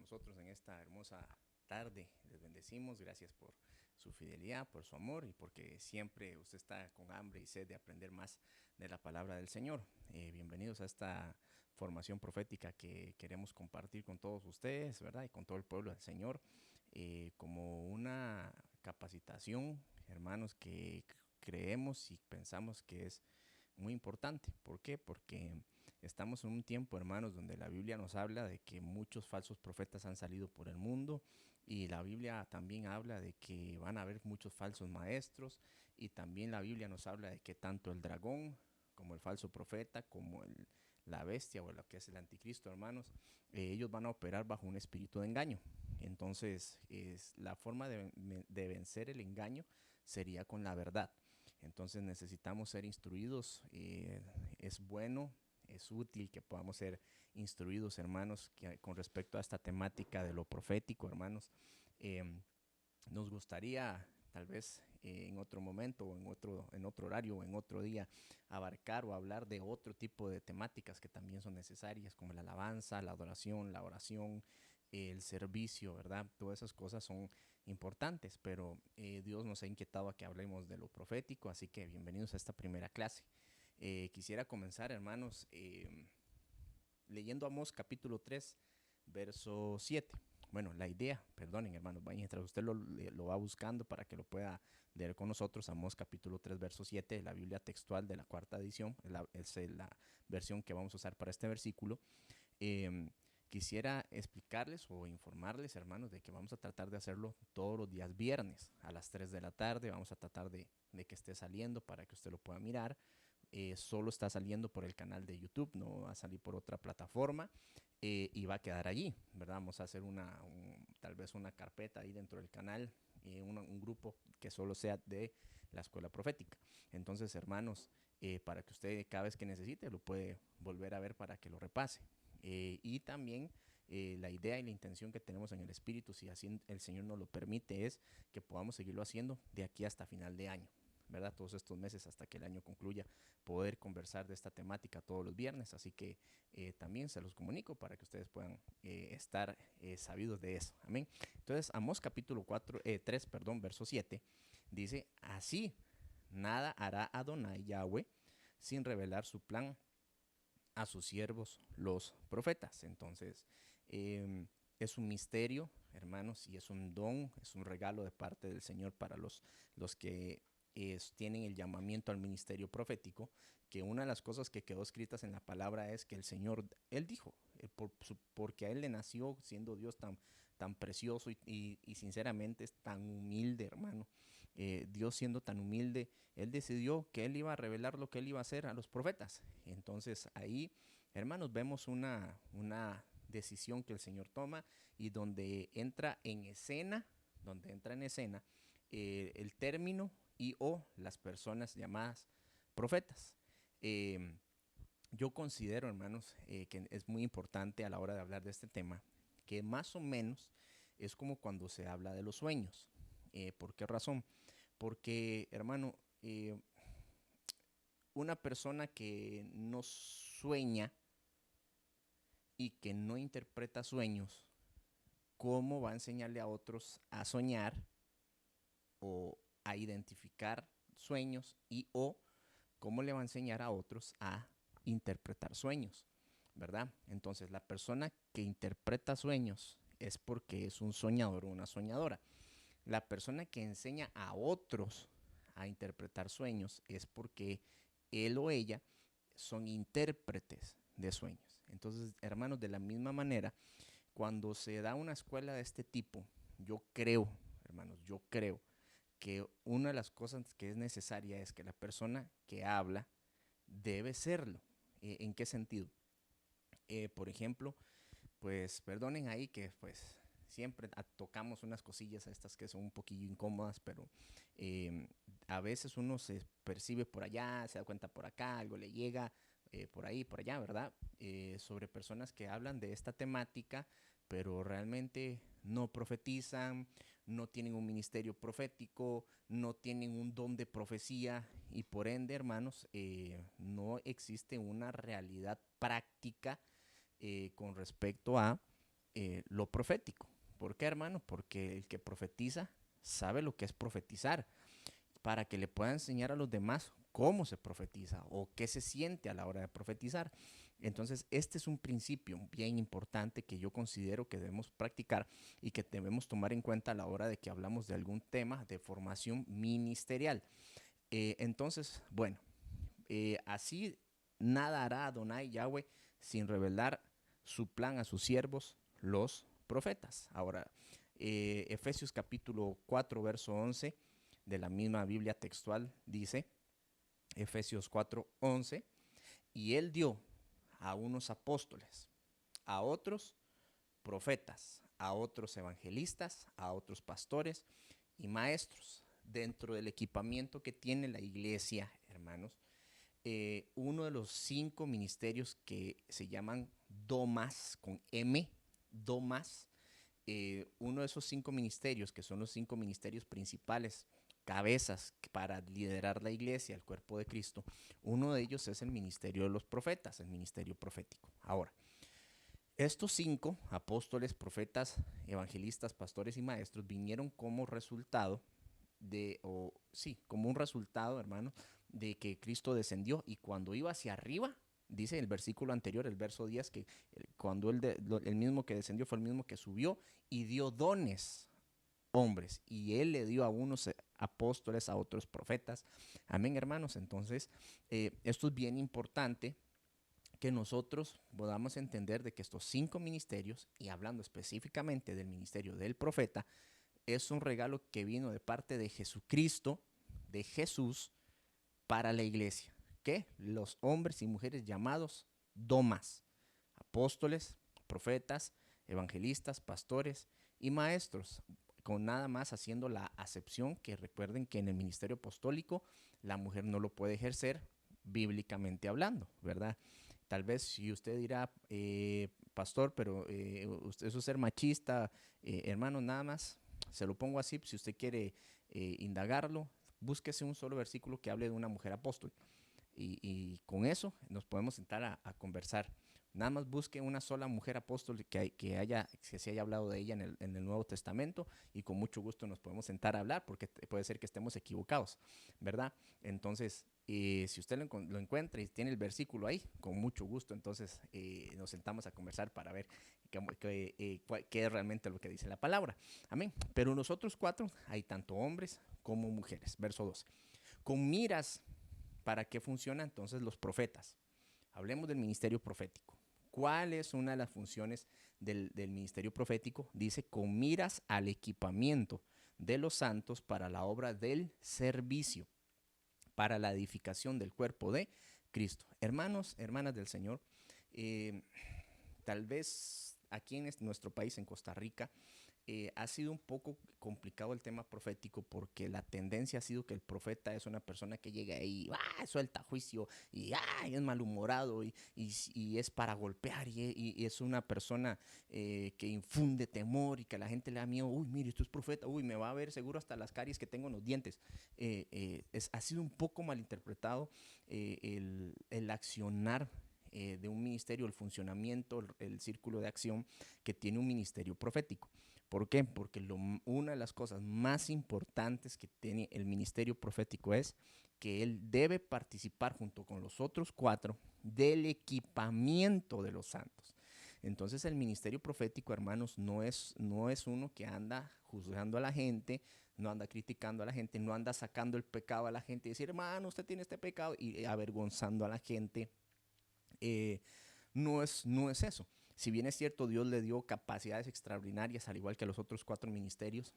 con nosotros en esta hermosa tarde. Les bendecimos, gracias por su fidelidad, por su amor y porque siempre usted está con hambre y sed de aprender más de la palabra del Señor. Bienvenidos a esta formación profética que queremos compartir con todos ustedes, ¿verdad? Y con todo el pueblo del Señor, como una capacitación, hermanos, que creemos y pensamos que es muy importante. ¿Por qué? Porque estamos en un tiempo, hermanos, donde la Biblia nos habla de que muchos falsos profetas han salido por el mundo y la Biblia también habla de que van a haber muchos falsos maestros y también la Biblia nos habla de que tanto el dragón como el falso profeta, como la bestia o lo que es el anticristo, hermanos, ellos van a operar bajo un espíritu de engaño. Entonces, la forma de vencer el engaño sería con la verdad. Entonces necesitamos ser instruidos. Es bueno, es útil que podamos ser instruidos, hermanos, con respecto a esta temática de lo profético, hermanos. Eh, Nos gustaría tal vez en otro momento o en otro horario o en otro día abarcar o hablar de otro tipo de temáticas que también son necesarias, como la alabanza, la adoración, la oración, el servicio, ¿verdad? Todas esas cosas son importantes, pero Dios nos ha inquietado a que hablemos de lo profético, así que bienvenidos a esta primera clase. Quisiera comenzar, hermanos, leyendo Amós capítulo 3, verso 7. Bueno, la idea, perdonen hermanos, mientras usted lo va buscando para que lo pueda leer con nosotros, Amós capítulo 3, verso 7, la Biblia textual de la cuarta edición, es la versión que vamos a usar para este versículo. Quisiera explicarles o informarles, hermanos, de que vamos a tratar de hacerlo todos los días viernes a las 3 de la tarde. Vamos a tratar de que esté saliendo para que usted lo pueda mirar. Solo está saliendo por el canal de YouTube, no va a salir por otra plataforma y va a quedar allí, ¿verdad? Vamos a hacer tal vez una carpeta ahí dentro del canal, un grupo que solo sea de la escuela profética. Entonces, hermanos, para que usted cada vez que necesite lo puede volver a ver para que lo repase. Y también la idea y la intención que tenemos en el Espíritu, si así el Señor nos lo permite, es que podamos seguirlo haciendo de aquí hasta final de año, ¿verdad? Todos estos meses hasta que el año concluya, poder conversar de esta temática todos los viernes. Así que también se los comunico para que ustedes puedan estar sabidos de eso. Amén. Entonces, Amós capítulo 3, perdón, verso 7, dice, así nada hará Adonai Yahweh sin revelar su plan a sus siervos los profetas. Entonces, es un misterio, hermanos, y es un don, es un regalo de parte del Señor para los que tienen el llamamiento al ministerio profético, que una de las cosas que quedó escritas en la palabra es que el Señor, Él dijo, porque a Él le nació siendo Dios tan precioso y sinceramente es tan humilde, hermano. Dios siendo tan humilde, Él decidió que Él iba a revelar lo que Él iba a hacer a los profetas. Entonces ahí, hermanos, vemos una decisión que el Señor toma y donde entra en escena el término y o las personas llamadas profetas. Eh, yo considero, hermanos, que es muy importante a la hora de hablar de este tema, que más o menos es como cuando se habla de los sueños. ¿Por qué razón? Porque, hermano, una persona que no sueña y que no interpreta sueños, ¿cómo va a enseñarle a otros a soñar o a identificar sueños y o cómo le va a enseñar a otros a interpretar sueños? ¿Verdad? Entonces, la persona que interpreta sueños es porque es un soñador o una soñadora. La persona que enseña a otros a interpretar sueños es porque él o ella son intérpretes de sueños. Entonces, hermanos, de la misma manera, cuando se da una escuela de este tipo, yo creo, hermanos, yo creo que una de las cosas que es necesaria es que la persona que habla debe serlo. ¿En qué sentido? Por ejemplo, pues perdonen ahí que pues siempre tocamos unas cosillas a estas que son un poquillo incómodas, pero eh, a veces uno se percibe por allá, se da cuenta por acá, algo le llega por ahí, por allá, ¿verdad? Sobre personas que hablan de esta temática, pero realmente no profetizan, no tienen un ministerio profético, no tienen un don de profecía y por ende, hermanos, no existe una realidad práctica con respecto a lo profético. ¿Por qué, hermano? Porque el que profetiza sabe lo que es profetizar, para que le pueda enseñar a los demás cómo se profetiza o qué se siente a la hora de profetizar. Entonces, este es un principio bien importante que yo considero que debemos practicar y que debemos tomar en cuenta a la hora de que hablamos de algún tema de formación ministerial. Entonces, bueno, así nada hará Adonai Yahweh sin revelar su plan a sus siervos, los profetas. Ahora, Efesios capítulo 4, verso 11 de la misma Biblia textual dice, Efesios 4, 11, y él dio a unos apóstoles, a otros profetas, a otros evangelistas, a otros pastores y maestros. Dentro del equipamiento que tiene la iglesia, hermanos, uno de los 5 ministerios que se llaman domas, con M, domas, uno de esos 5 ministerios, que son los 5 ministerios principales, cabezas para liderar la iglesia, el cuerpo de Cristo, uno de ellos es el ministerio de los profetas, el ministerio profético. Ahora, estos 5 apóstoles, profetas, evangelistas, pastores y maestros vinieron como resultado como un resultado, hermano, de que Cristo descendió, y cuando iba hacia arriba, dice el versículo anterior, el verso 10, que cuando el mismo que descendió fue el mismo que subió y dio dones, hombres, y él le dio a unos apóstoles, a otros profetas. Amén, hermanos. Entonces, esto es bien importante, que nosotros podamos entender de que estos 5 ministerios, y hablando específicamente del ministerio del profeta, es un regalo que vino de parte de Jesucristo, de Jesús, para la iglesia. ¿Qué? Los hombres y mujeres llamados domas, apóstoles, profetas, evangelistas, pastores y maestros, con nada más haciendo la acepción que recuerden que en el ministerio apostólico la mujer no lo puede ejercer bíblicamente hablando, ¿verdad? Tal vez si usted dirá, pastor, pero eso es ser machista, hermano, nada más, se lo pongo así, si usted quiere indagarlo, búsquese un solo versículo que hable de una mujer apóstol. Y con eso nos podemos sentar a conversar. Nada más busque una sola mujer apóstol que se haya hablado de ella en el Nuevo Testamento, y con mucho gusto nos podemos sentar a hablar, porque puede ser que estemos equivocados, ¿verdad? Entonces, si usted lo encuentra y tiene el versículo ahí, con mucho gusto, entonces nos sentamos a conversar para ver qué es realmente lo que dice la palabra. Amén. Pero nosotros 4, hay tanto hombres como mujeres. Verso 12. Con miras, ¿para qué funcionan entonces los profetas? Hablemos del ministerio profético. ¿Cuál es una de las funciones del ministerio profético? Dice, con miras al equipamiento de los santos para la obra del servicio, para la edificación del cuerpo de Cristo. Hermanos, hermanas del Señor, tal vez aquí en nuestro país, en Costa Rica, ha sido un poco complicado el tema profético, porque la tendencia ha sido que el profeta es una persona que llega y suelta juicio y es malhumorado y es para golpear y es una persona que infunde temor y que a la gente le da miedo. Uy, mire, esto es profeta, uy, me va a ver seguro hasta las caries que tengo en los dientes. Ha sido un poco malinterpretado el accionar de un ministerio, el funcionamiento, el círculo de acción que tiene un ministerio profético. ¿Por qué? Porque una de las cosas más importantes que tiene el ministerio profético es que él debe participar junto con los otros 4 del equipamiento de los santos. Entonces el ministerio profético, hermanos, no es uno que anda juzgando a la gente, no anda criticando a la gente, no anda sacando el pecado a la gente y decir, hermano, usted tiene este pecado, y avergonzando a la gente. No es eso. Si bien es cierto, Dios le dio capacidades extraordinarias, al igual que a los otros 4 ministerios,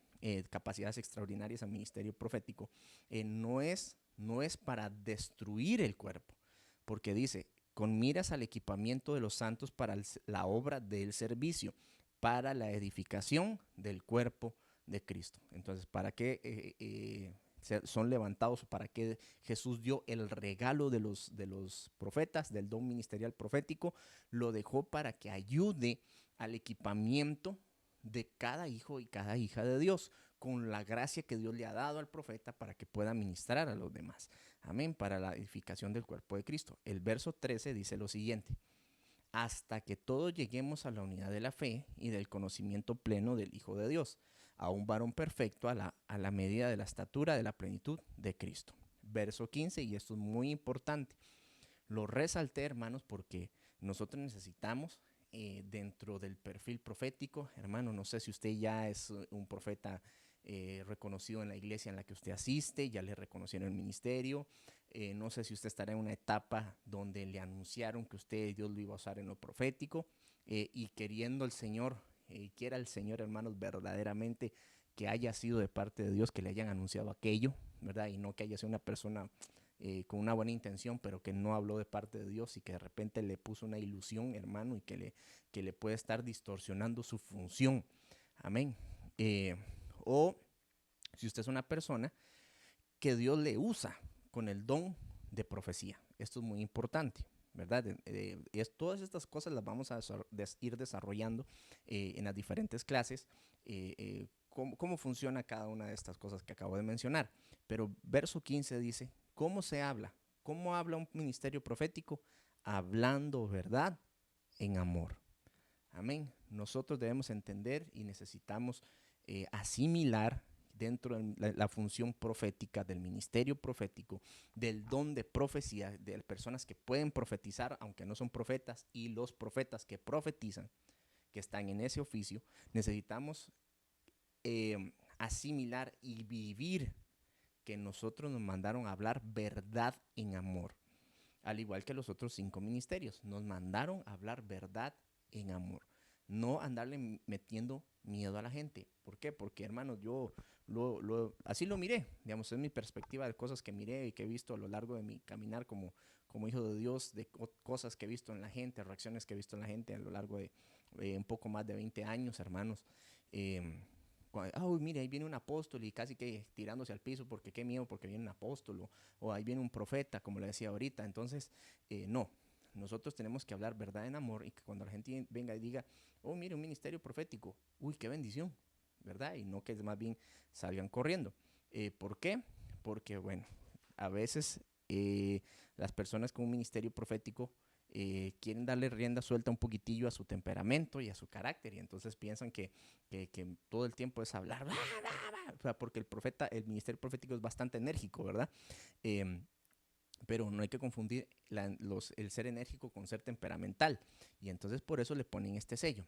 capacidades extraordinarias al ministerio profético, no es para destruir el cuerpo, porque dice, con miras al equipamiento de los santos para la obra del servicio, para la edificación del cuerpo de Cristo. Entonces, ¿para qué son levantados? ¿Para qué Jesús dio el regalo de los profetas, del don ministerial profético? Lo dejó para que ayude al equipamiento de cada hijo y cada hija de Dios, con la gracia que Dios le ha dado al profeta para que pueda ministrar a los demás. Amén, para la edificación del cuerpo de Cristo. El verso 13 dice lo siguiente: hasta que todos lleguemos a la unidad de la fe y del conocimiento pleno del Hijo de Dios, a un varón perfecto a la medida de la estatura de la plenitud de Cristo. Verso 15, y esto es muy importante. Lo resalté, hermanos, porque nosotros necesitamos dentro del perfil profético, hermano, no sé si usted ya es un profeta reconocido en la iglesia en la que usted asiste, ya le reconocieron el ministerio, no sé si usted estará en una etapa donde le anunciaron que usted, Dios lo iba a usar en lo profético, y queriendo el Señor, quiera el Señor, hermanos, verdaderamente que haya sido de parte de Dios, que le hayan anunciado aquello, ¿verdad? Y no que haya sido una persona con una buena intención, pero que no habló de parte de Dios y que de repente le puso una ilusión, hermano, y que le puede estar distorsionando su función. Amén. O si usted es una persona que Dios le usa con el don de profecía. Esto es muy importante, ¿verdad? Todas estas cosas las vamos a ir desarrollando en las diferentes clases, cómo funciona cada una de estas cosas que acabo de mencionar. Pero verso 15 dice, ¿cómo se habla? ¿Cómo habla un ministerio profético? Hablando verdad en amor. Amén. Nosotros debemos entender y necesitamos asimilar dentro de la función profética, del ministerio profético, del don de profecía, de personas que pueden profetizar, aunque no son profetas, y los profetas que profetizan, que están en ese oficio, necesitamos asimilar y vivir que nosotros nos mandaron a hablar verdad en amor. Al igual que los otros 5 ministerios, nos mandaron a hablar verdad en amor. No andarle metiendo miedo a la gente. ¿Por qué? Porque, hermanos, yo así lo miré. Digamos, es mi perspectiva de cosas que miré y que he visto a lo largo de mi caminar como hijo de Dios, de cosas que he visto en la gente, reacciones que he visto en la gente a lo largo de un poco más de 20 años, hermanos. Mire, ahí viene un apóstol y casi que tirándose al piso porque qué miedo, porque viene un apóstol o ahí viene un profeta, como le decía ahorita. Entonces, no, nosotros tenemos que hablar verdad en amor y que cuando la gente venga y diga, oh, mire, un ministerio profético, uy, qué bendición, ¿verdad? Y no que más bien salgan corriendo. ¿Por qué? Porque, bueno, a veces las personas con un ministerio profético quieren darle rienda suelta un poquitillo a su temperamento y a su carácter y entonces piensan que todo el tiempo es hablar, bla, bla, bla, o sea, porque el ministerio profético es bastante enérgico, ¿verdad? Pero no hay que confundir el ser enérgico con ser temperamental y entonces por eso le ponen este sello.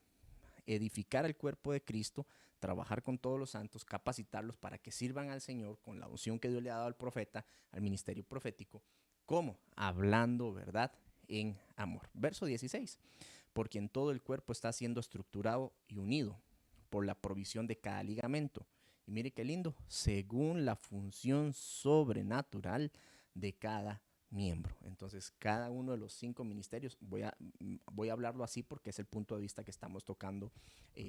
Edificar el cuerpo de Cristo, trabajar con todos los santos, capacitarlos para que sirvan al Señor con la unción que Dios le ha dado al profeta, al ministerio profético. ¿Cómo? Hablando verdad en amor. Verso 16. Porque en todo el cuerpo está siendo estructurado y unido por la provisión de cada ligamento. Y mire qué lindo, según la función sobrenatural de cada miembro. Entonces, cada uno de los 5 ministerios, voy a hablarlo así porque es el punto de vista que estamos tocando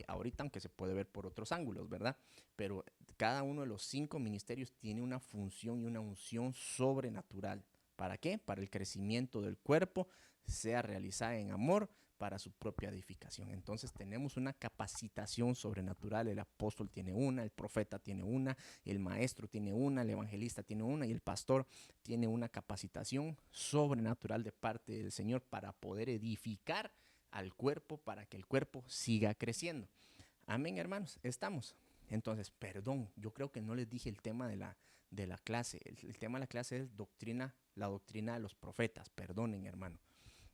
ahorita, aunque se puede ver por otros ángulos, ¿verdad? Pero cada uno de los 5 ministerios tiene una función y una unción sobrenatural. ¿Para qué? Para el crecimiento del cuerpo, sea realizada en amor, para su propia edificación. Entonces tenemos una capacitación sobrenatural. El apóstol tiene una, el profeta tiene una, el maestro tiene una, el evangelista tiene una y el pastor tiene una capacitación sobrenatural de parte del Señor para poder edificar al cuerpo, para que el cuerpo siga creciendo. Amén, hermanos, estamos. Entonces, perdón, yo creo que no les dije el tema de la clase. El tema de la clase es la doctrina de los profetas. Perdonen, hermano.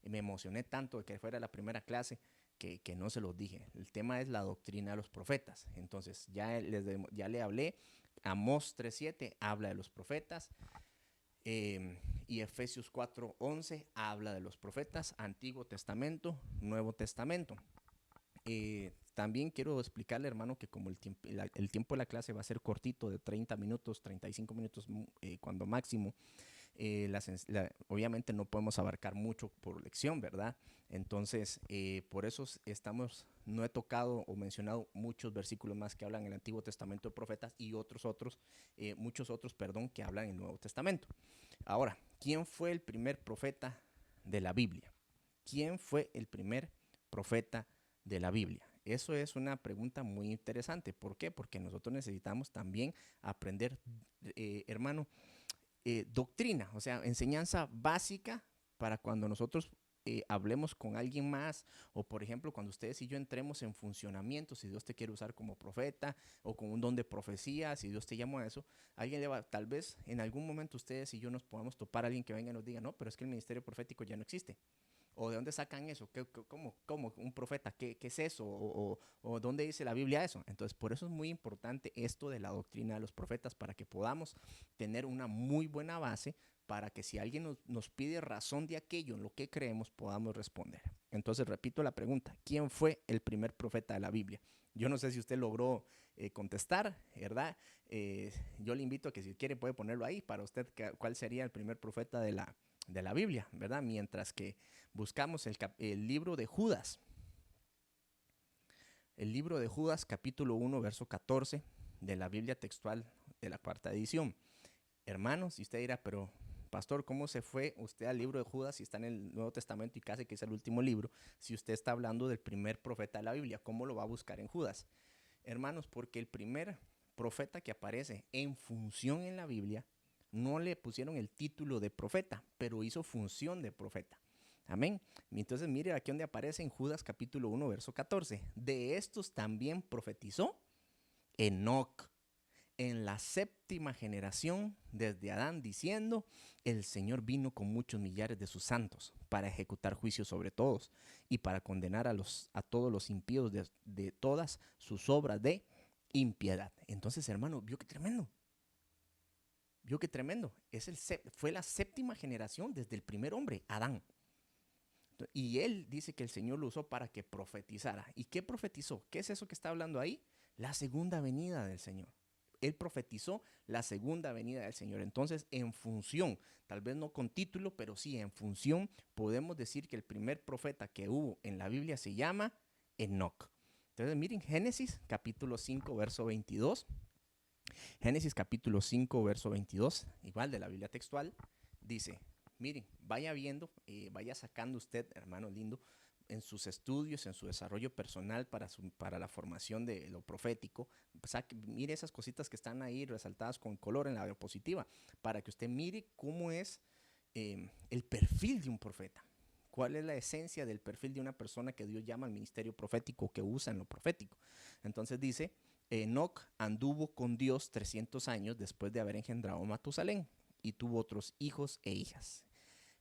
Me emocioné tanto de que fuera la primera clase que no se los dije. El tema es la doctrina de los profetas. Entonces, ya le hablé. Amós 3:7 habla de los profetas. Y Efesios 4:11 habla de los profetas, Antiguo Testamento, Nuevo Testamento. También quiero explicarle, hermano, que como el tiempo de la clase va a ser cortito, de 30 minutos, 35 minutos cuando máximo, obviamente no podemos abarcar mucho por lección, ¿verdad? Entonces, por eso no he tocado o mencionado muchos versículos más que hablan en el Antiguo Testamento de profetas y muchos otros, que hablan en el Nuevo Testamento. Ahora, ¿quién fue el primer profeta de la Biblia? ¿Quién fue el primer profeta de la Biblia? Eso es una pregunta muy interesante. ¿Por qué? Porque nosotros necesitamos también aprender, hermano, doctrina, o sea, enseñanza básica para cuando nosotros hablemos con alguien más, o por ejemplo, cuando ustedes y yo entremos en funcionamiento, si Dios te quiere usar como profeta o con un don de profecía, si Dios te llamó a eso, alguien le va, tal vez en algún momento ustedes y yo nos podamos topar a alguien que venga y nos diga, no, pero es que el ministerio profético ya no existe. ¿O de dónde sacan eso? ¿Cómo un profeta? ¿Qué es eso? ¿O dónde dice la Biblia eso? Entonces, por eso es muy importante esto de la doctrina de los profetas, para que podamos tener una muy buena base, para que si alguien nos pide razón de aquello en lo que creemos, podamos responder. Entonces, repito la pregunta, ¿quién fue el primer profeta de la Biblia? Yo no sé si usted logró contestar, ¿verdad? Yo le invito a que si quiere puede ponerlo ahí para usted, cuál sería el primer profeta de la Biblia, ¿verdad? Mientras que buscamos el libro de Judas. El libro de Judas, capítulo 1, verso 14, de la Biblia textual de la cuarta edición. Hermanos, y usted dirá, pero pastor, ¿cómo se fue usted al libro de Judas si está en el Nuevo Testamento y casi que es el último libro? Si usted está hablando del primer profeta de la Biblia, ¿cómo lo va a buscar en Judas? Hermanos, porque el primer profeta que aparece en función en la Biblia, no le pusieron el título de profeta, pero hizo función de profeta. Amén. Entonces mire aquí donde aparece en Judas capítulo 1, verso 14. De estos también profetizó Enoc en la séptima generación desde Adán, diciendo, el Señor vino con muchos millares de sus santos para ejecutar juicio sobre todos y para condenar a todos los impíos de todas sus obras de impiedad. Entonces, hermano, vio qué tremendo. Vio qué tremendo. Fue la séptima generación desde el primer hombre, Adán. Y él dice que el Señor lo usó para que profetizara. ¿Y qué profetizó? ¿Qué es eso que está hablando ahí? La segunda venida del Señor. Él profetizó la segunda venida del Señor. Entonces, en función, tal vez no con título, pero sí en función, podemos decir que el primer profeta que hubo en la Biblia se llama Enoc. Entonces, miren, Génesis capítulo 5, verso 22. Génesis capítulo 5, verso 22, igual de la Biblia textual, dice, miren, vaya viendo, vaya sacando usted, hermano lindo, en sus estudios, en su desarrollo personal para la formación de lo profético, mire esas cositas que están ahí resaltadas con color en la diapositiva, para que usted mire cómo es el perfil de un profeta. ¿Cuál es la esencia del perfil de una persona que Dios llama al ministerio profético, que usa en lo profético? Entonces dice, Enoc anduvo con Dios 300 años después de haber engendrado a Matusalén y tuvo otros hijos e hijas.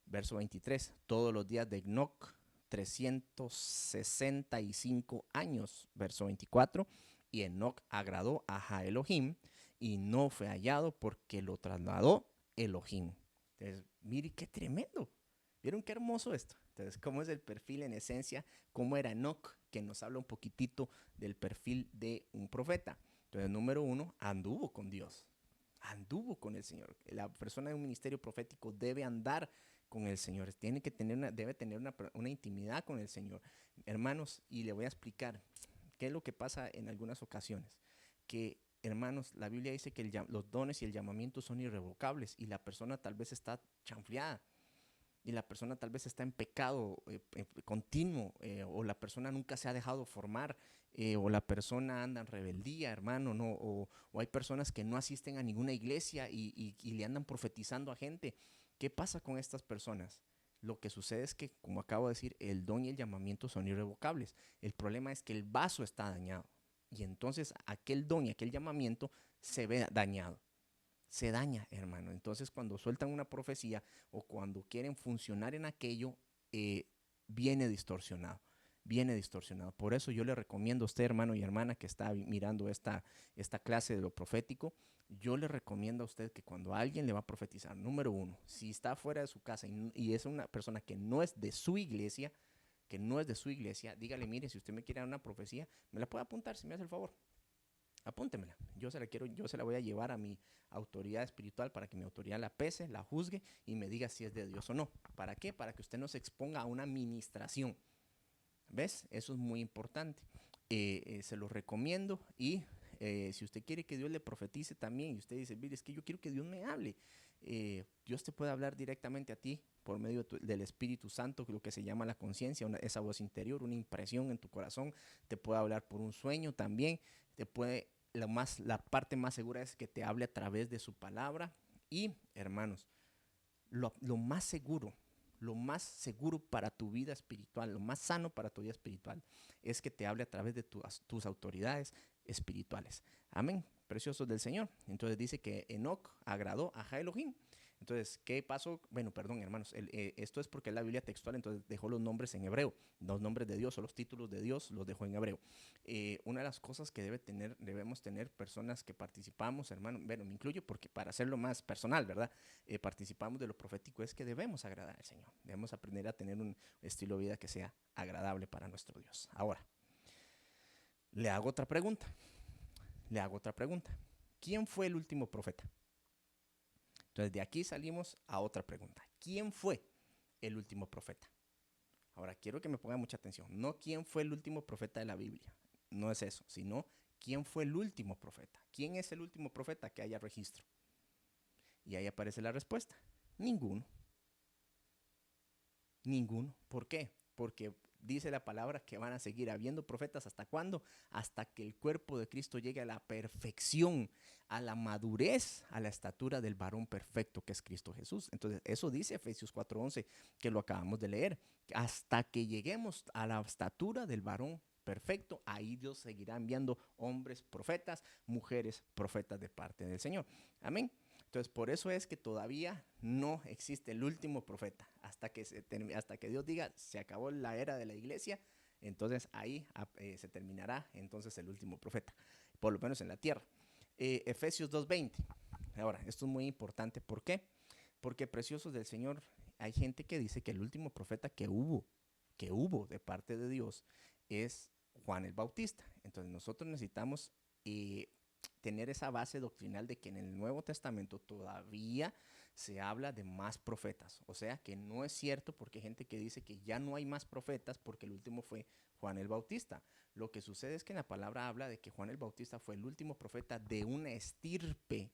Verso 23, todos los días de Enoc 365 años. Verso 24, y Enoc agradó a Elohim y no fue hallado porque lo trasladó Elohim. Entonces, mire qué tremendo. ¿Vieron qué hermoso esto? Entonces, ¿cómo es el perfil en esencia? ¿Cómo era Enoc? Que nos habla un poquitito del perfil de un profeta. Entonces, número 1, anduvo con Dios. Anduvo con el Señor. La persona de un ministerio profético debe andar con el Señor. Debe tener una intimidad con el Señor. Hermanos, y le voy a explicar qué es lo que pasa en algunas ocasiones. Que, hermanos, la Biblia dice que los dones y el llamamiento son irrevocables y la persona tal vez está chanfleada. Y la persona tal vez está en pecado continuo, o la persona nunca se ha dejado formar, o la persona anda en rebeldía, hermano, ¿no? O hay personas que no asisten a ninguna iglesia y le andan profetizando a gente. ¿Qué pasa con estas personas? Lo que sucede es que, como acabo de decir, el don y el llamamiento son irrevocables. El problema es que el vaso está dañado. Y entonces aquel don y aquel llamamiento se ve dañado. Se daña, hermano. Entonces, cuando sueltan una profecía o cuando quieren funcionar en aquello, viene distorsionado. Viene distorsionado. Por eso yo le recomiendo a usted, hermano y hermana, que está mirando esta clase de lo profético, yo le recomiendo a usted que cuando alguien le va a profetizar, número 1, si está fuera de su casa y es una persona que no es de su iglesia, dígale, mire, si usted me quiere dar una profecía, me la puede apuntar, si me hace el favor. Apúntemela, yo se la voy a llevar a mi autoridad espiritual para que mi autoridad la pese, la juzgue y me diga si es de Dios o no. ¿Para qué? Para que usted no se exponga a una ministración. ¿Ves? Eso es muy importante. Se lo recomiendo y si usted quiere que Dios le profetice también y usted dice, mire, es que yo quiero que Dios me hable, Dios te puede hablar directamente a ti por medio del Espíritu Santo, lo que se llama la conciencia, esa voz interior, una impresión en tu corazón. Te puede hablar por un sueño también. La parte más segura es que te hable a través de su palabra. Y, hermanos, lo más seguro, lo más seguro para tu vida espiritual, lo más sano para tu vida espiritual, es que te hable a través de tus autoridades espirituales. Amén, preciosos del Señor. Entonces dice que Enoc agradó a Elohim. Entonces, ¿qué pasó? Bueno, perdón, hermanos, esto es porque es la Biblia textual, entonces dejó los nombres en hebreo, los nombres de Dios o los títulos de Dios los dejó en hebreo. Una de las cosas que debemos tener personas que participamos, hermanos, bueno, me incluyo porque para hacerlo más personal, ¿verdad? Participamos de lo profético, es que debemos agradar al Señor, debemos aprender a tener un estilo de vida que sea agradable para nuestro Dios. Ahora, le hago otra pregunta. ¿Quién fue el último profeta? Entonces de aquí salimos a otra pregunta. ¿Quién fue el último profeta? Ahora quiero que me pongan mucha atención. No quién fue el último profeta de la Biblia. No es eso, sino quién fue el último profeta. ¿Quién es el último profeta que haya registro? Y ahí aparece la respuesta. Ninguno. Ninguno. ¿Por qué? Porque dice la palabra que van a seguir habiendo profetas. ¿Hasta cuándo? Hasta que el cuerpo de Cristo llegue a la perfección, a la madurez, a la estatura del varón perfecto que es Cristo Jesús. Entonces, eso dice Efesios 4:11, que lo acabamos de leer. Hasta que lleguemos a la estatura del varón perfecto, ahí Dios seguirá enviando hombres profetas, mujeres profetas de parte del Señor. Amén. Entonces, por eso es que todavía no existe el último profeta. Hasta que Dios diga, se acabó la era de la iglesia, entonces ahí se terminará entonces el último profeta, por lo menos en la tierra. Efesios 2:20. Ahora, esto es muy importante. ¿Por qué? Porque preciosos del Señor, hay gente que dice que el último profeta que hubo de parte de Dios es Juan el Bautista. Entonces, nosotros necesitamos tener esa base doctrinal de que en el Nuevo Testamento todavía se habla de más profetas. O sea que no es cierto, porque hay gente que dice que ya no hay más profetas porque el último fue Juan el Bautista. Lo que sucede es que en la palabra habla de que Juan el Bautista fue el último profeta de una estirpe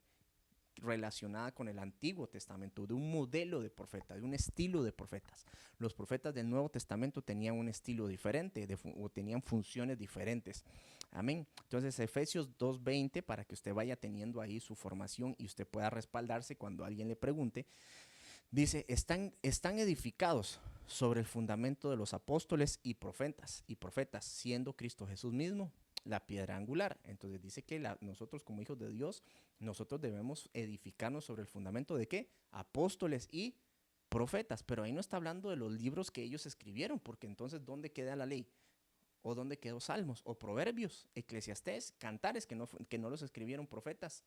relacionada con el Antiguo Testamento, de un modelo de profeta, de un estilo de profetas. Los profetas del Nuevo Testamento tenían un estilo diferente o tenían funciones diferentes. Amén. Entonces, Efesios 2:20, para que usted vaya teniendo ahí su formación y usted pueda respaldarse cuando alguien le pregunte, dice, están edificados sobre el fundamento de los apóstoles y profetas, siendo Cristo Jesús mismo la piedra angular. Entonces dice que nosotros como hijos de Dios, nosotros debemos edificarnos sobre el fundamento de ¿qué? Apóstoles y profetas. Pero ahí no está hablando de los libros que ellos escribieron, porque entonces ¿dónde queda la ley? ¿O dónde quedó Salmos? ¿O Proverbios? ¿Eclesiastés? ¿Cantares que no los escribieron profetas?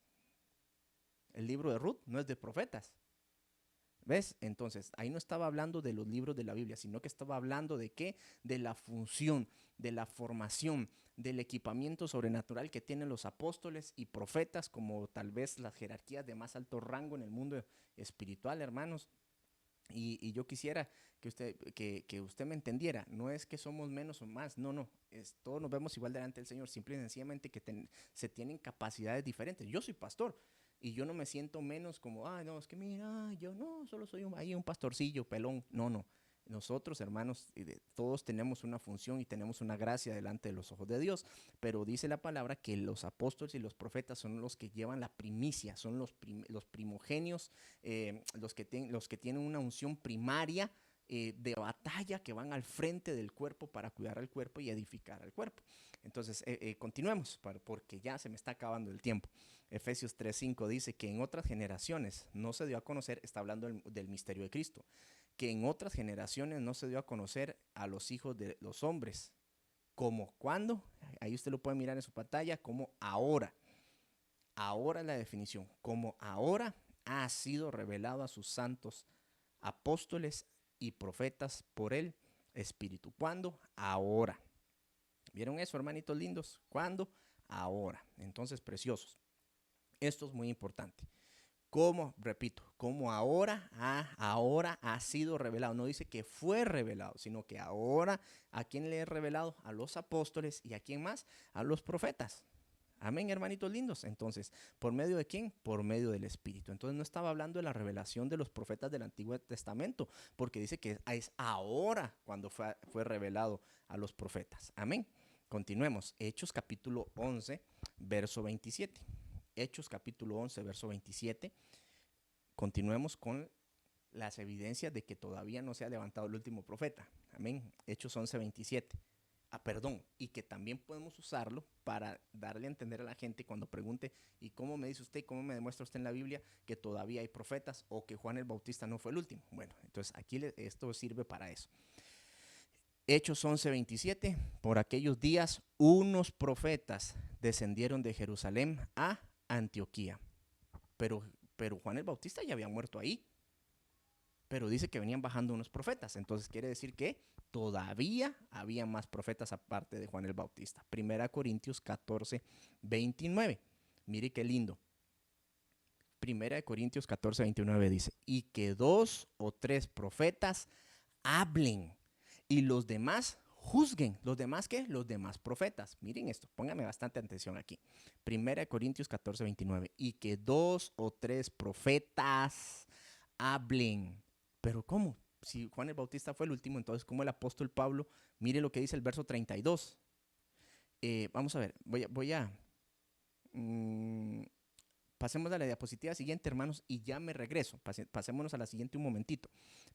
El libro de Ruth no es de profetas. ¿Ves? Entonces, ahí no estaba hablando de los libros de la Biblia, sino que estaba hablando de qué? De la función, de la formación, del equipamiento sobrenatural que tienen los apóstoles y profetas, como tal vez las jerarquías de más alto rango en el mundo espiritual, hermanos. Y yo quisiera que usted me entendiera. No es que somos menos o más, no. Todos nos vemos igual delante del Señor, simple y sencillamente que se tienen capacidades diferentes. Yo soy pastor. Y yo no me siento menos como, no, es que mira, yo no, solo soy un pastorcillo, pelón. No. Nosotros, hermanos, todos tenemos una función y tenemos una gracia delante de los ojos de Dios. Pero dice la palabra que los apóstoles y los profetas son los que llevan la primicia, son los primogenios, los que tienen una unción primaria de batalla, que van al frente del cuerpo para cuidar al cuerpo y edificar al cuerpo. Entonces, continuemos, porque ya se me está acabando el tiempo. Efesios 3:5 dice que en otras generaciones no se dio a conocer, está hablando del misterio de Cristo, que en otras generaciones no se dio a conocer a los hijos de los hombres, como cuando, ahí usted lo puede mirar en su pantalla, como ahora. Ahora es la definición, como ahora ha sido revelado a sus santos apóstoles y profetas por el Espíritu. ¿Cuándo? Ahora. ¿Vieron eso, hermanitos lindos? ¿Cuándo? Ahora. Entonces, preciosos. Esto es muy importante. Como, repito, como ahora ha sido revelado. No dice que fue revelado, sino que ahora, ¿a quién le he revelado? A los apóstoles. ¿Y a quién más? A los profetas. Amén, hermanitos lindos. Entonces, ¿por medio de quién? Por medio del Espíritu. Entonces no estaba hablando de la revelación de los profetas del Antiguo Testamento, porque dice que es ahora cuando fue revelado a los profetas. Amén. Continuemos. Hechos capítulo 11, verso 27. Hechos capítulo 11, verso 27. Continuemos con las evidencias de que todavía no se ha levantado el último profeta. Amén. Hechos 11:27. Perdón, y que también podemos usarlo para darle a entender a la gente cuando pregunte, ¿y cómo me dice usted, cómo me demuestra usted en la Biblia que todavía hay profetas o que Juan el Bautista no fue el último? Bueno, entonces aquí esto sirve para eso. Hechos 11:27, por aquellos días unos profetas descendieron de Jerusalén a Antioquía, pero Juan el Bautista ya había muerto ahí, pero dice que venían bajando unos profetas, entonces quiere decir que todavía había más profetas aparte de Juan el Bautista. 1 Corintios 14:29, mire qué lindo. 1 Corintios 14:29 dice, y que 2 o 3 profetas hablen y los demás juzguen. ¿Los demás qué? Los demás profetas. Miren esto, pónganme bastante atención aquí. 1 Corintios 14:29, y que 2 o 3 profetas hablen. ¿Pero cómo? Si Juan el Bautista fue el último, entonces ¿cómo el apóstol Pablo? Mire lo que dice el verso 32. Vamos a ver, pasemos a la diapositiva siguiente, hermanos, y ya me regreso. Pasémonos a la siguiente un momentito,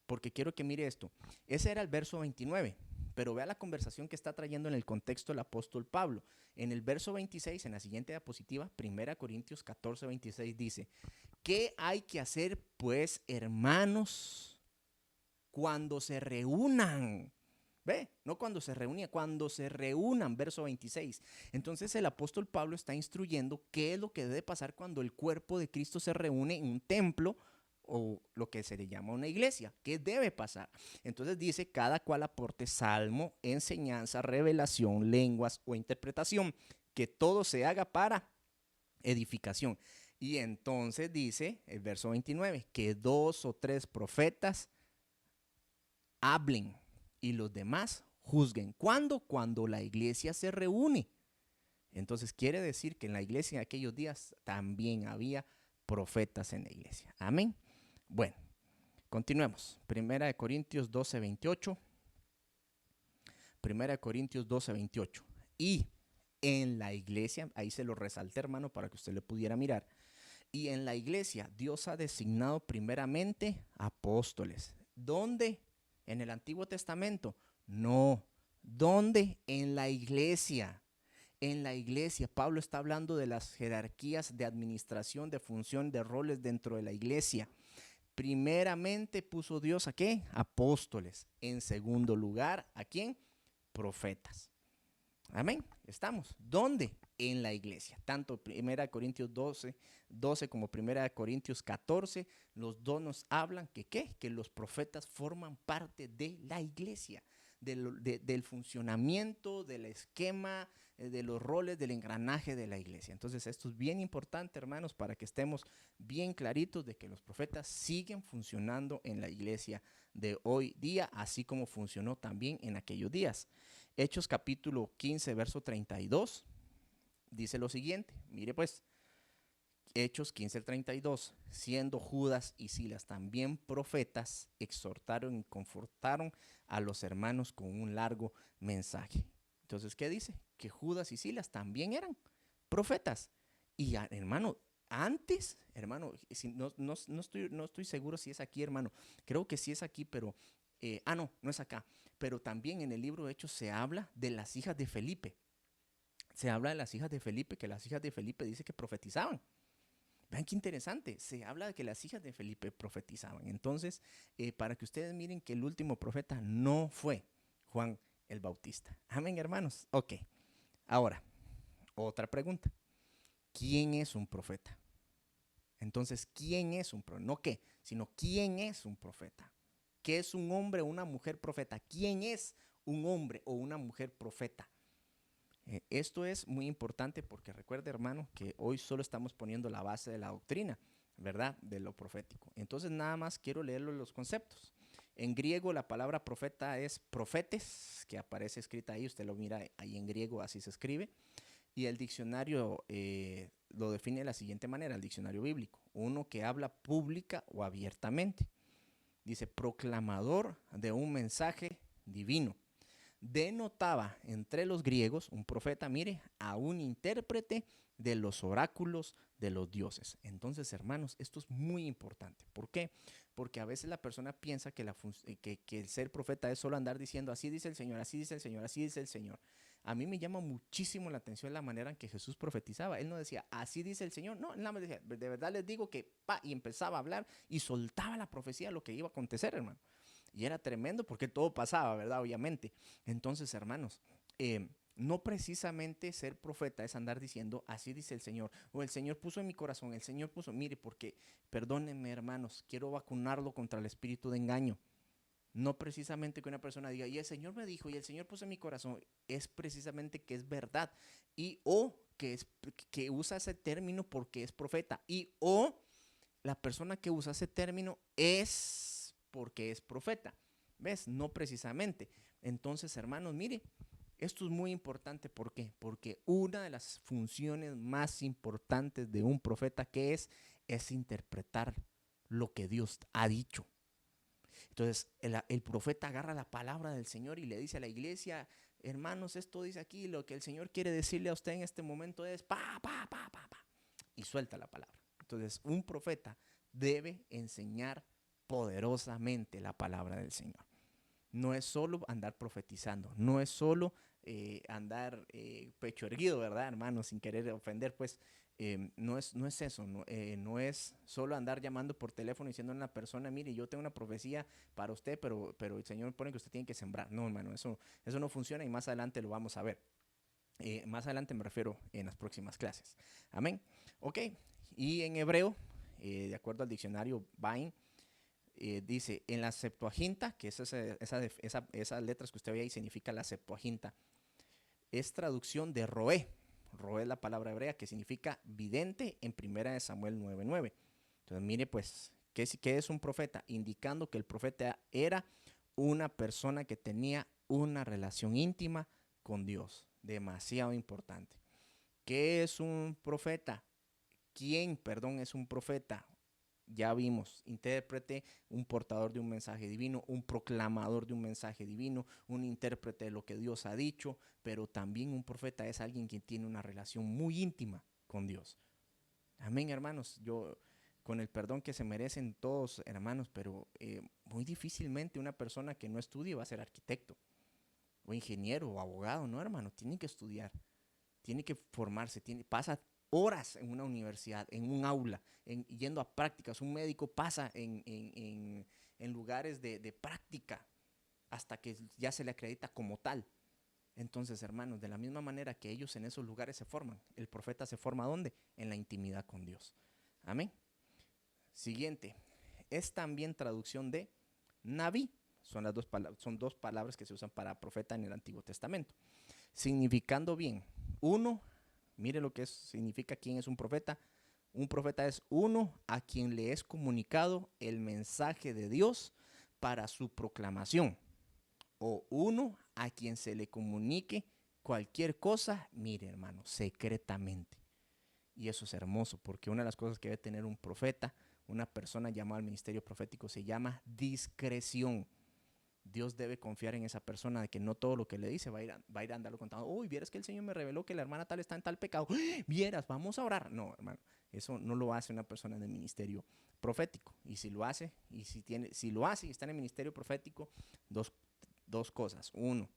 porque quiero que mire esto. Ese era el verso 29, pero vea la conversación que está trayendo en el contexto el apóstol Pablo. En el verso 26, en la siguiente diapositiva, 1 Corintios 14:26 dice, ¿qué hay que hacer, pues, hermanos, cuando se reúnan? ¿Ve? No cuando se reunía, cuando se reúnan, verso 26. Entonces el apóstol Pablo está instruyendo qué es lo que debe pasar cuando el cuerpo de Cristo se reúne en un templo o lo que se le llama una iglesia. ¿Qué debe pasar? Entonces dice, cada cual aporte salmo, enseñanza, revelación, lenguas o interpretación, que todo se haga para edificación. Y entonces dice el verso 29, que 2 o 3 profetas hablen y los demás juzguen. ¿Cuándo? Cuando la iglesia se reúne. Entonces quiere decir que en la iglesia en aquellos días también había profetas en la iglesia. Amén. Bueno, continuemos. 1 Corintios 12:28. 1 Corintios 12:28. Y en la iglesia, ahí se lo resalté, hermano, para que usted le pudiera mirar. Y en la iglesia Dios ha designado primeramente apóstoles. ¿Dónde? ¿En el Antiguo Testamento? No. ¿Dónde? En la iglesia. En la iglesia. Pablo está hablando de las jerarquías de administración, de función, de roles dentro de la iglesia. Primeramente puso Dios ¿a qué? Apóstoles. En segundo lugar, ¿a quién? Profetas. Amén. Estamos. ¿Dónde? En la iglesia. Tanto 1 Corintios 12 como 1 Corintios 14, los dos nos hablan que ¿qué? Que los profetas forman parte de la iglesia, del funcionamiento, del esquema, de los roles, del engranaje de la iglesia. Entonces esto es bien importante, hermanos, para que estemos bien claritos de que los profetas siguen funcionando en la iglesia de hoy día, así como funcionó también en aquellos días. Hechos capítulo 15, verso 32, dice lo siguiente, mire pues, Hechos 15:32, siendo Judas y Silas también profetas, exhortaron y confortaron a los hermanos con un largo mensaje. Entonces, ¿qué dice? Que Judas y Silas también eran profetas. Y hermano, antes, hermano, no estoy seguro si es aquí, hermano, creo que sí es aquí, pero, no es acá. Pero también en el libro de Hechos se habla de las hijas de Felipe. Se habla de las hijas de Felipe, que las hijas de Felipe dice que profetizaban. Vean qué interesante, se habla de que las hijas de Felipe profetizaban. Entonces, para que ustedes miren que el último profeta no fue Juan el Bautista. Amén, hermanos. Ok, ahora, otra pregunta. ¿Quién es un profeta? Entonces, ¿quién es un profeta? No qué, sino ¿quién es un profeta? ¿Qué es un hombre o una mujer profeta? ¿Quién es un hombre o una mujer profeta? Esto es muy importante porque recuerde, hermano, que hoy solo estamos poniendo la base de la doctrina, ¿verdad? De lo profético. Entonces, nada más quiero leerlo los conceptos. En griego, la palabra profeta es profetes, que aparece escrita ahí. Usted lo mira ahí en griego, así se escribe. Y el diccionario lo define de la siguiente manera, el diccionario bíblico. Uno que habla pública o abiertamente. Dice, proclamador de un mensaje divino, denotaba entre los griegos, un profeta, mire, a un intérprete de los oráculos de los dioses. Entonces, hermanos, esto es muy importante. ¿Por qué? Porque a veces la persona piensa que, que el ser profeta es solo andar diciendo, así dice el Señor, así dice el Señor, así dice el Señor. A mí me llama muchísimo la atención la manera en que Jesús profetizaba. Él no decía, así dice el Señor. No, él nada más decía, de verdad les digo que, y empezaba a hablar y soltaba la profecía de lo que iba a acontecer, hermano. Y era tremendo porque todo pasaba, ¿verdad? Obviamente. Entonces, hermanos, no precisamente ser profeta es andar diciendo, así dice el Señor, o el Señor puso en mi corazón, el Señor puso, mire, porque, perdónenme, hermanos, quiero vacunarlo contra el espíritu de engaño. No precisamente que una persona diga, y el Señor me dijo, y el Señor puso en mi corazón, es precisamente que es verdad, y o que usa ese término porque es profeta, y o la persona que usa ese término es porque es profeta. ¿Ves? No precisamente. Entonces, hermanos, mire, esto es muy importante. ¿Por qué? Porque una de las funciones más importantes de un profeta que es interpretar lo que Dios ha dicho. Entonces, el profeta agarra la palabra del Señor y le dice a la iglesia, hermanos, esto dice aquí, lo que el Señor quiere decirle a usted en este momento es y suelta la palabra. Entonces, un profeta debe enseñar poderosamente la palabra del Señor. No es solo andar profetizando, no es solo andar pecho erguido, ¿verdad, hermano? Sin querer ofender, pues no es eso, no es solo andar llamando por teléfono diciendo a una persona, mire, yo tengo una profecía para usted, pero el Señor pone que usted tiene que sembrar. No, hermano, eso no funciona y más adelante lo vamos a ver. Más adelante me refiero en las próximas clases. Amén. Ok, y en hebreo, de acuerdo al diccionario Vine, dice en la Septuaginta, que es esas letras que usted ve ahí significa la Septuaginta, es traducción de Roé. Roé es la palabra hebrea que significa vidente en 1 Samuel 9:9. Entonces, mire pues, ¿qué es un profeta? Indicando que el profeta era una persona que tenía una relación íntima con Dios. Demasiado importante. ¿Qué es un profeta? ¿Quién, perdón, es un profeta? Ya vimos, intérprete, un portador de un mensaje divino, un proclamador de un mensaje divino, un intérprete de lo que Dios ha dicho, pero también un profeta es alguien que tiene una relación muy íntima con Dios. Amén, hermanos. Yo, con el perdón que se merecen todos, hermanos, pero muy difícilmente una persona que no estudie va a ser arquitecto, o ingeniero, o abogado, no, hermano. Tiene que estudiar, tiene que formarse, pasa horas en una universidad, en un aula, yendo a prácticas. Un médico pasa en lugares de práctica hasta que ya se le acredita como tal. Entonces, hermanos, de la misma manera que ellos en esos lugares se forman, el profeta se forma ¿dónde? En la intimidad con Dios. Amén. Siguiente, es también traducción de Naví. Son dos palabras que se usan para profeta en el Antiguo Testamento. Significando bien, uno, mire lo que significa quién es un profeta. Un profeta es uno a quien le es comunicado el mensaje de Dios para su proclamación. O uno a quien se le comunique cualquier cosa, mire hermano, secretamente. Y eso es hermoso, porque una de las cosas que debe tener un profeta, una persona llamada al ministerio profético, se llama discreción. Dios debe confiar en esa persona de que no todo lo que le dice va a ir a andarlo contando. Uy, vieras que el Señor me reveló que la hermana tal está en tal pecado. Vieras, vamos a orar. No, hermano, eso no lo hace una persona en el ministerio profético. Y si lo hace, si lo hace y está en el ministerio profético, dos cosas. Uno,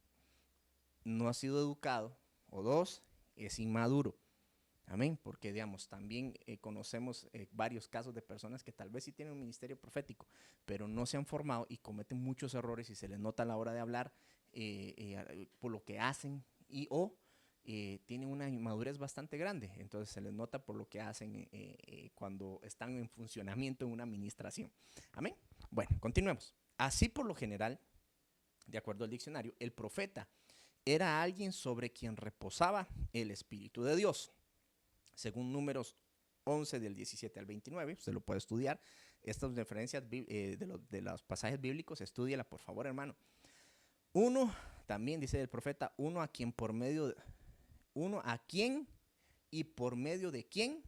no ha sido educado. O dos, es inmaduro. Amén, porque digamos, también conocemos varios casos de personas que tal vez sí tienen un ministerio profético, pero no se han formado y cometen muchos errores y se les nota a la hora de hablar por lo que hacen tienen una inmadurez bastante grande, entonces se les nota por lo que hacen cuando están en funcionamiento en una administración. Amén. Bueno, continuemos. Así por lo general, de acuerdo al diccionario, el profeta era alguien sobre quien reposaba el Espíritu de Dios. Según Números 11 del 17 al 29, usted lo puede estudiar. Estas referencias de los pasajes bíblicos, estúdiala por favor, hermano. Uno, también dice el profeta, uno a quien y por medio de quién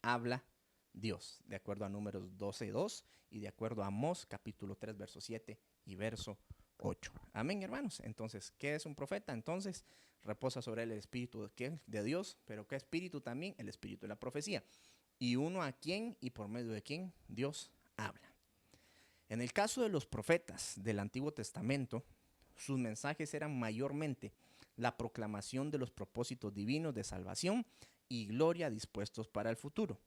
habla Dios, de acuerdo a Números 12:2 y de acuerdo a Amós capítulo 3, verso 7 y verso 8. Amén, hermanos. Entonces, ¿qué es un profeta? Entonces, reposa sobre él el espíritu de Dios, pero ¿qué espíritu también? El espíritu de la profecía. Y uno a quien y por medio de quien Dios habla. En el caso de los profetas del Antiguo Testamento, sus mensajes eran mayormente la proclamación de los propósitos divinos de salvación y gloria dispuestos para el futuro.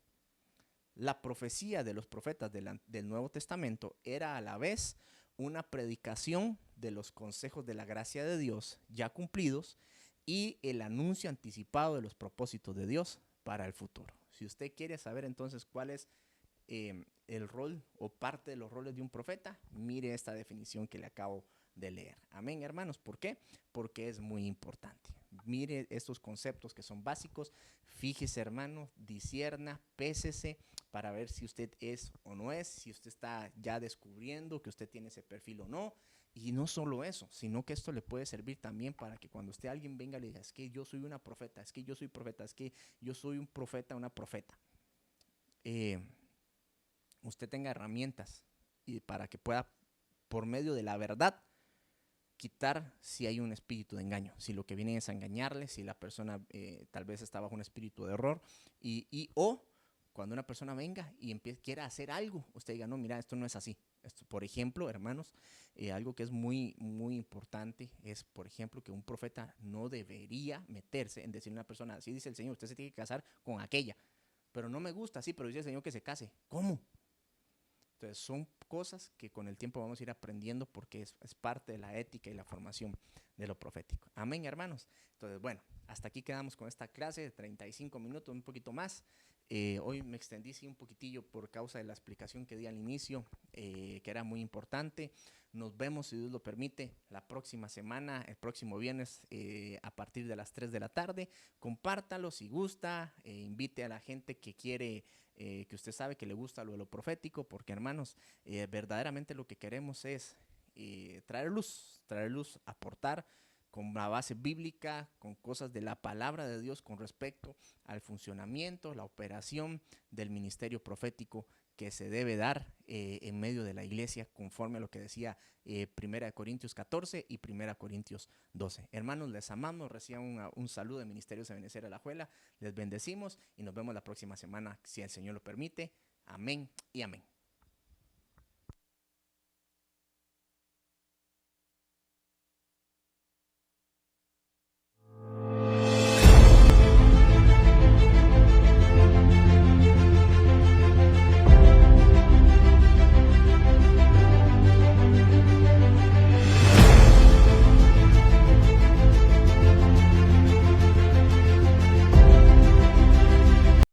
La profecía de los profetas del Nuevo Testamento era a la vez una predicación de los consejos de la gracia de Dios ya cumplidos y el anuncio anticipado de los propósitos de Dios para el futuro. Si usted quiere saber entonces cuál es el rol o parte de los roles de un profeta, mire esta definición que le acabo de leer. Amén, hermanos. ¿Por qué? Porque es muy importante. Mire estos conceptos que son básicos. Fíjese, hermano, discierna, pésese para ver si usted es o no es, si usted está ya descubriendo que usted tiene ese perfil o no. Y no solo eso, sino que esto le puede servir también para que cuando usted alguien venga y le diga, es que yo soy una profeta, es que yo soy profeta, es que yo soy un profeta, una profeta. Usted tenga herramientas y para que pueda, por medio de la verdad, quitar si hay un espíritu de engaño, si lo que viene es a engañarle, si la persona tal vez está bajo un espíritu de error o cuando una persona venga y quiera hacer algo, usted diga, no, mira, esto no es así. Esto, por ejemplo, hermanos, algo que es muy, muy importante es, por ejemplo, que un profeta no debería meterse en decir a una persona, así dice el Señor, usted se tiene que casar con aquella, pero no me gusta, sí, pero dice el Señor que se case. ¿Cómo? Entonces son cosas que con el tiempo vamos a ir aprendiendo porque es parte de la ética y la formación de lo profético. Amén, hermanos. Entonces, bueno, hasta aquí quedamos con esta clase de 35 minutos, un poquito más. Hoy me extendí sí, un poquitillo por causa de la explicación que di al inicio, que era muy importante. Nos vemos, si Dios lo permite, la próxima semana, el próximo viernes, a partir de las 3 de la tarde. Compártalo si gusta, invite a la gente que quiere, que usted sabe que le gusta lo de lo profético, porque hermanos, verdaderamente lo que queremos es traer luz, aportar con la base bíblica, con cosas de la palabra de Dios con respecto al funcionamiento, la operación del ministerio profético que se debe dar en medio de la iglesia, conforme a lo que decía 1 Corintios 14 y 1 Corintios 12. Hermanos, les amamos, reciban un saludo de Ministerios de Ebenecer Alajuela, les bendecimos y nos vemos la próxima semana, si el Señor lo permite. Amén y amén.